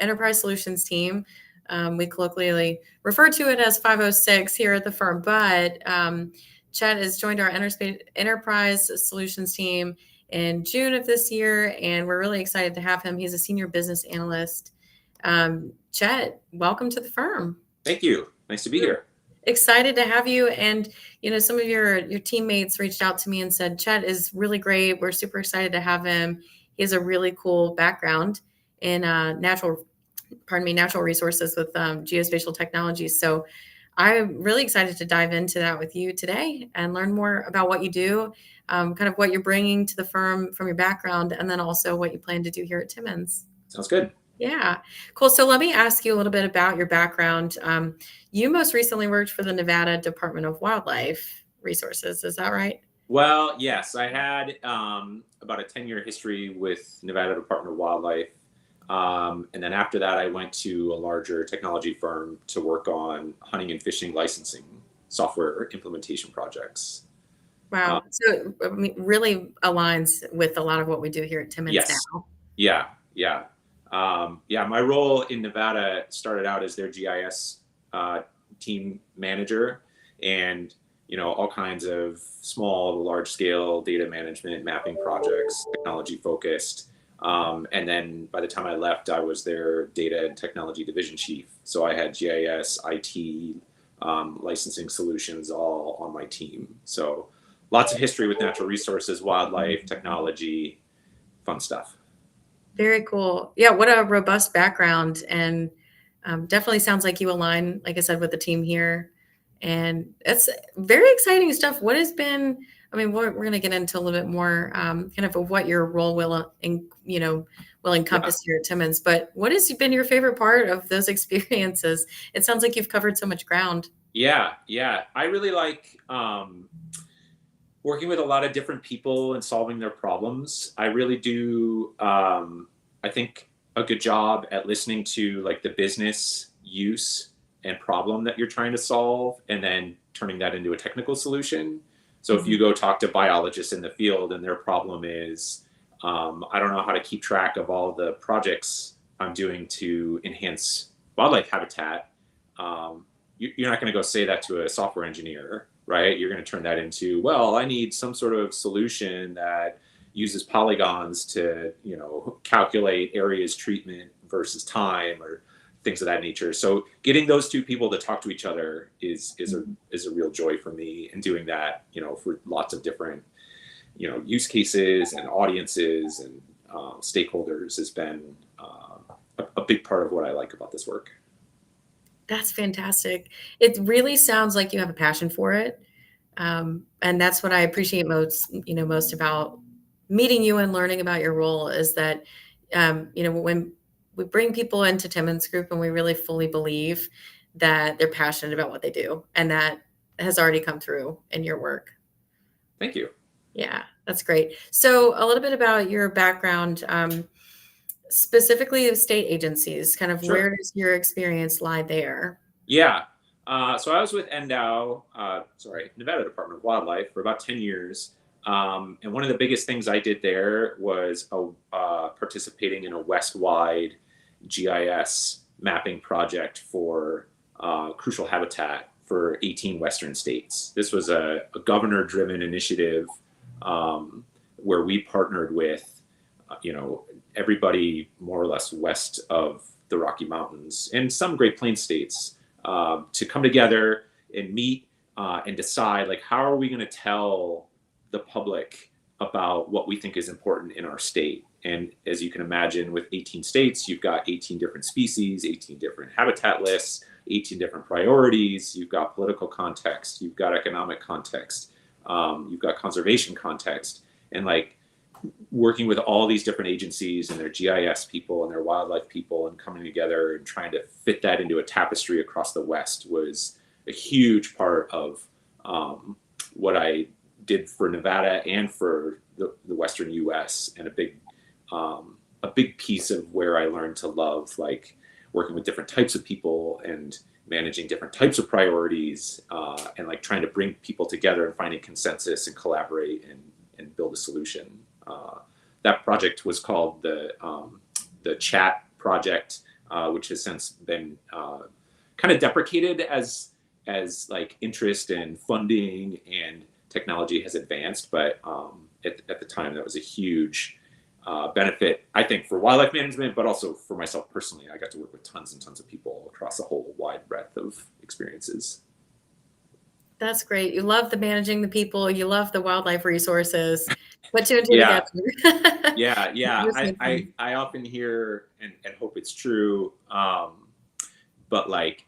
enterprise solutions team. We colloquially refer to it as 506 here at the firm, but Chet has joined our enterprise solutions team in June of this year, and we're really excited to have him. He's a senior business analyst. Chet, welcome to the firm. Thank you. Nice to be here. Excited to have you. And some of your teammates reached out to me and said Chet is really great. We're super excited to have him. He has a really cool background in natural resources with geospatial technologies. So I'm really excited to dive into that with you today and learn more about what you do, kind of what you're bringing to the firm from your background, and then also what you plan to do here at Timmons. Sounds good. Yeah, cool. So let me ask you a little bit about your background. You most recently worked for the Nevada Department of Wildlife Resources. Is that right? Well, yes, I had about a 10-year history with Nevada Department of Wildlife. And then after that, I went to a larger technology firm to work on hunting and fishing licensing software implementation projects. Wow. So really aligns with a lot of what we do here at Timmons now. Yeah. My role in Nevada started out as their GIS team manager, and all kinds of small, large scale data management, mapping projects, technology focused. And then by the time I left, I was their data and technology division chief. So I had GIS, IT, licensing solutions all on my team. So lots of history with natural resources, wildlife, technology, fun stuff. Very cool. Yeah, what a robust background, and definitely sounds like you align, like I said, with the team here. And it's very exciting stuff. What has been, we're going to get into a little bit more kind of what your role will encompass here at Timmons, but what has been your favorite part of those experiences? It sounds like you've covered so much ground. Yeah. I really like working with a lot of different people and solving their problems. I really do, I think, a good job at listening to like the business use and problem that you're trying to solve, and then turning that into a technical solution. So if you go talk to biologists in the field and their problem is, I don't know how to keep track of all the projects I'm doing to enhance wildlife habitat, you're not going to go say that to a software engineer, right? You're going to turn that into, well, I need some sort of solution that uses polygons to, calculate areas treatment versus time or things of that nature. So getting those two people to talk to each other is a real joy for me, and doing that, for lots of different, use cases and audiences and stakeholders has been a big part of what I like about this work. That's fantastic. It really sounds like you have a passion for it. And that's what I appreciate most about meeting you and learning about your role is that, when we bring people into Timmons Group and we really fully believe that they're passionate about what they do, and that has already come through in your work. Thank you. Yeah, that's great. So a little bit about your background, specifically the state agencies, kind of Sure. Where does your experience lie there? Yeah. So I was with Nevada Department of Wildlife for about 10 years. And one of the biggest things I did there was participating in a West-wide GIS mapping project for crucial habitat for 18 Western states. This was a governor-driven initiative where we partnered with, everybody more or less west of the Rocky Mountains and some Great Plains states to come together and meet and decide, like, how are we going to tell the public about what we think is important in our state. And as you can imagine, with 18 states, you've got 18 different species, 18 different habitat lists, 18 different priorities. You've got political context, you've got economic context, you've got conservation context, and like working with all these different agencies and their GIS people and their wildlife people and coming together and trying to fit that into a tapestry across the West was a huge part of what I did for Nevada and for the Western US, and a big piece of where I learned to love, like, working with different types of people and managing different types of priorities, and like trying to bring people together and finding consensus and collaborate and build a solution. That project was called the Chat project, which has since been kind of deprecated as like interest and funding and technology has advanced. But at the time, that was a huge benefit, I think, for wildlife management, but also for myself personally. I got to work with tons and tons of people across a whole wide breadth of experiences. That's great. You love the managing the people. You love the wildlife resources. Put two and two Yeah, together. yeah. I often hear and hope it's true, but like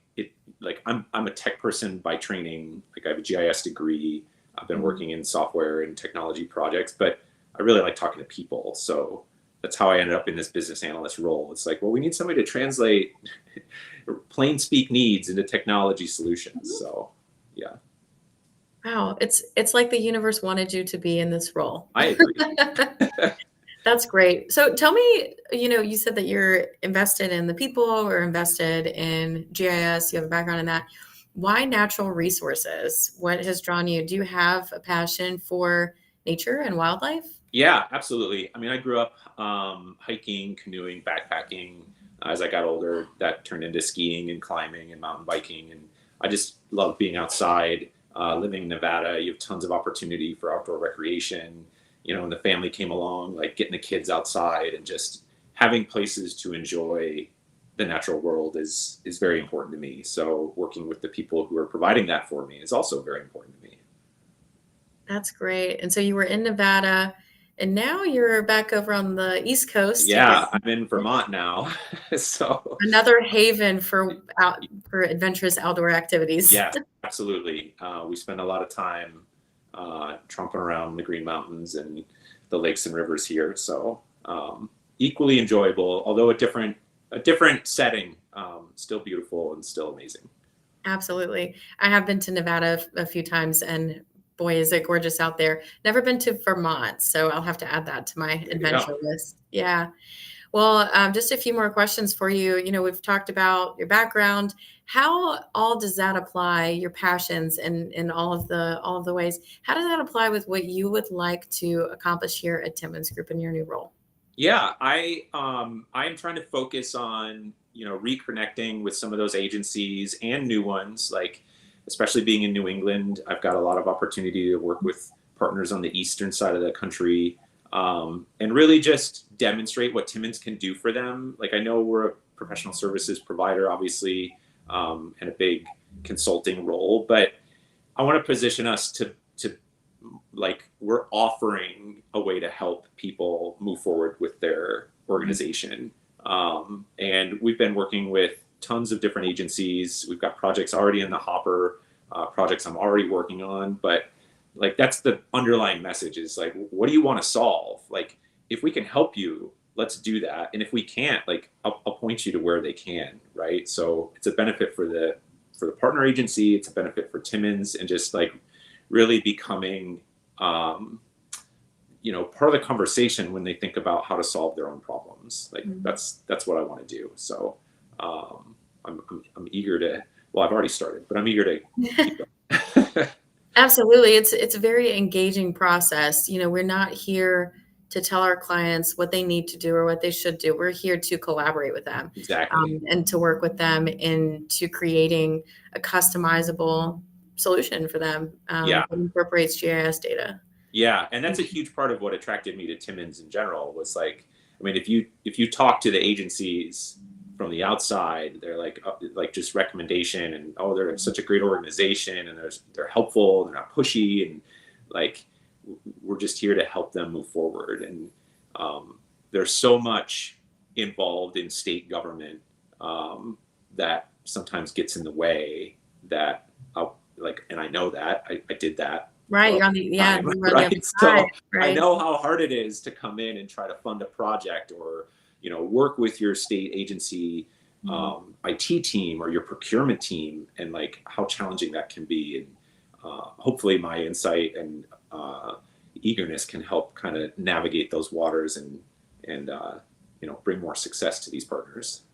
I'm a tech person by training. Like I have a GIS degree. I've been working in software and technology projects, but I really like talking to people. So that's how I ended up in this business analyst role. It's like, well, we need somebody to translate plain speak needs into technology solutions. So yeah. Wow, it's like the universe wanted you to be in this role. I agree. That's great. So tell me, you said that you're invested in the people or invested in GIS. You have a background in that. Why natural resources? What has drawn you? Do you have a passion for nature and wildlife? Yeah, absolutely. I mean, I grew up hiking, canoeing, backpacking. As I got older, that turned into skiing and climbing and mountain biking. And I just love being outside. Living in Nevada, you have tons of opportunity for outdoor recreation. When the family came along, like getting the kids outside and just having places to enjoy the natural world is very important to me. So working with the people who are providing that for me is also very important to me. That's great. And so you were in Nevada, and now you're back over on the East Coast. Yeah, I'm in Vermont now. So Another haven for adventurous outdoor activities. yeah, absolutely. We spend a lot of time tromping around the Green Mountains and the lakes and rivers here. So equally enjoyable, although a different setting. Still beautiful and still amazing. Absolutely. I have been to Nevada a few times, and boy, is it gorgeous out there. Never been to Vermont, so I'll have to add that to my adventure list. Yeah. Well, just a few more questions for you. We've talked about your background. How all does that apply, your passions in all of the ways? How does that apply with what you would like to accomplish here at Timmons Group in your new role? Yeah, I'm trying to focus on reconnecting with some of those agencies and new ones. Like, especially being in New England, I've got a lot of opportunity to work with partners on the eastern side of the country, and really just demonstrate what Timmons can do for them. Like, I know we're a professional services provider, obviously, and a big consulting role, but I want to position us to like we're offering a way to help people move forward with their organization. And we've been working with tons of different agencies. We've got projects already in the hopper, projects I'm already working on, but like that's the underlying message is like, what do you want to solve? Like, if we can help you, let's do that. And if we can't, like, I'll point you to where they can, right? So it's a benefit for the partner agency. It's a benefit for Timmons, and just like really becoming, part of the conversation when they think about how to solve their own problems. Like that's what I want to do. So I'm eager to. Well, I've already started, but I'm eager to keep going. Absolutely. It's a very engaging process. We're not here to tell our clients what they need to do or what they should do. We're here to collaborate with them. Exactly. And to work with them into creating a customizable solution for them that incorporates GIS data. Yeah, and that's a huge part of what attracted me to Timmons in general. Was like, I mean, if you talk to the agencies from the outside, they're like just recommendation, and they're such a great organization, and they're helpful, they're not pushy, and like we're just here to help them move forward. And there's so much involved in state government that sometimes gets in the way. That and I know that I did that. Right, you're on the Right. side, So I know how hard it is to come in and try to fund a project, or work with your state agency IT team or your procurement team, and like how challenging that can be. And hopefully my insight and eagerness can help kind of navigate those waters and bring more success to these partners.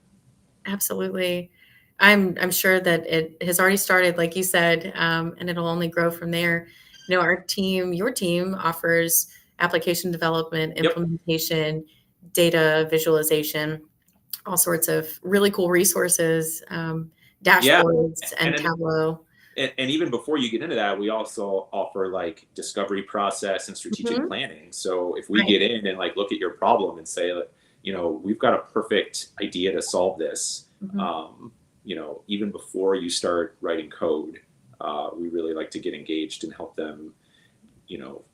Absolutely. I'm sure that it has already started, like you said, and it'll only grow from there. Your team offers application development, implementation, data visualization. all sorts of really cool resources, Yeah, dashboards, and and Tableau. and even before you get into that, we also offer like discovery process and strategic Mhm. planning. So if we Right. get in and like look at your problem and say, like, we've got a perfect idea to solve this, Mhm. um, even before you start writing code, we really like to get engaged and help them,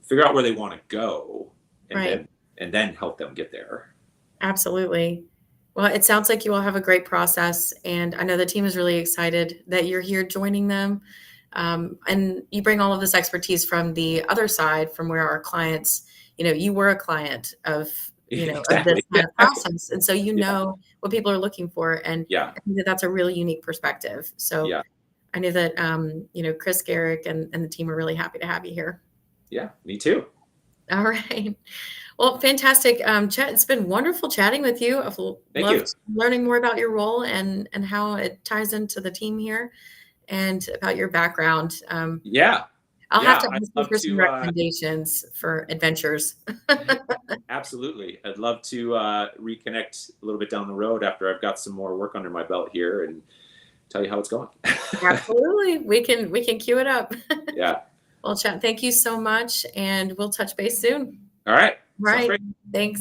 figure out where they want to go, and Right. then help them get there. Absolutely. Well, it sounds like you all have a great process, and I know the team is really excited that you're here joining them. And you bring all of this expertise from the other side, from where our clients, you were a client of this Exactly. kind Yeah. of process, and so you Yeah. know what people are looking for, and Yeah. I think that that's a really unique perspective. So Yeah. I know that Chris, Garrick, and the team are really happy to have you here. Yeah. Me too. All right. Well, fantastic. Chet, it's been wonderful chatting with you. I've Thank you. loved learning more about your role and how it ties into the team here and about your background. Yeah. I'll have Yeah. to I'd ask you love for some to. recommendations for adventures. Absolutely. I'd love to reconnect a little bit down the road after I've got some more work under my belt here and tell you how it's going. Absolutely. We can cue it up. Yeah. Well, Chet, thank you so much, and we'll touch base soon. All right. Sounds Right. great. Thanks.